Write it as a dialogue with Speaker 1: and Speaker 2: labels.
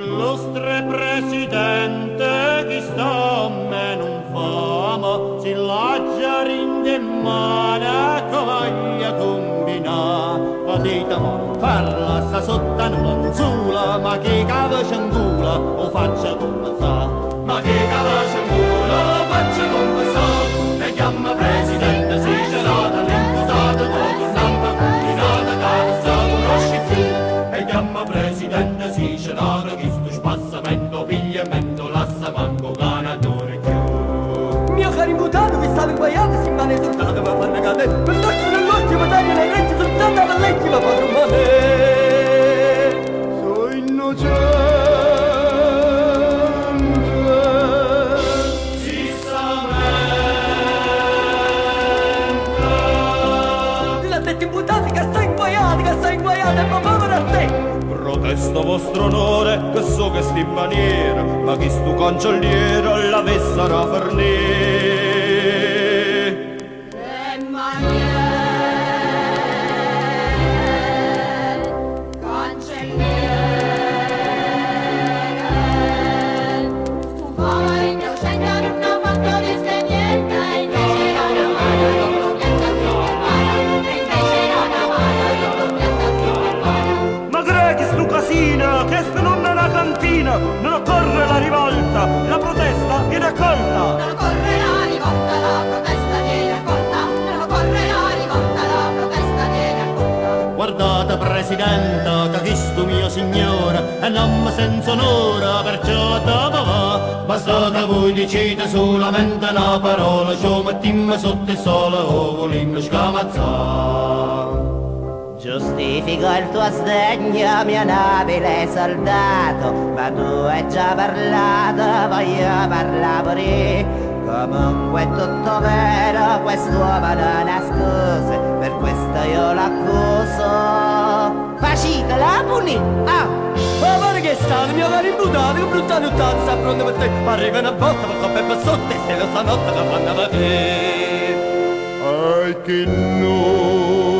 Speaker 1: Illustre presidente, chi sta a me non fama, si lascia rindemmare, voglia combinare. Patita mo, parla sta sotto non sulla, ma che cava c'angula, o faccia come sa. Ma che cava c'angula, o faccia come sa. E chiama presidente, si ce l'ha dall'imputato, dopo un'ampa combinata, cazzo conosci più. E chiama presidente, si ce l'ha da chi sto spassamento, pigliamento, lassa manco ganatore più.
Speaker 2: Mio caro imputato, vi state inguaiate, si male soltanto, ma fanno cadere. Per l'occhio nell'occhio, ma taglio le orecchie, soltanto per leggi, ma fanno male.
Speaker 1: Sono innocente. Protesta vostro onore, che so che sti in maniera, ma chi stu cancelliere la vessera fornire.
Speaker 3: Che maniera, cancelliere, stu povero innocente non ha fatto niente, invece era una mano di copiattazione umana, e invece era una mano di copiattazione umana.
Speaker 1: Ma grechi stu casina, che sta non è una cantina, non occorre la rivolta, la protesta viene accolta.
Speaker 3: Non occorre la rivolta, la protesta viene accolta, non occorre la rivolta, la protesta viene accolta.
Speaker 1: Guardate presidente, che questo mio signore è nome senza onore, perciò dopo va. Basta che voi dicete solamente una parola, ci mettiamo sotto il sole o volimmo scamazzare.
Speaker 4: Giustifico il tuo sdegno, mio nobile soldato, ma tu hai già parlato, voglio parlare pure. Comunque è tutto vero, quest'uomo non ha scuse, per questo io l'accuso. Facitela puni! Ah!
Speaker 2: Ma pare che è stato, mio caro imputato, che brutta nottanza, pronto per te. Arriva una botta, ma coppe per sotto, e se lo stanotte la fanno a te.
Speaker 1: Ai che no.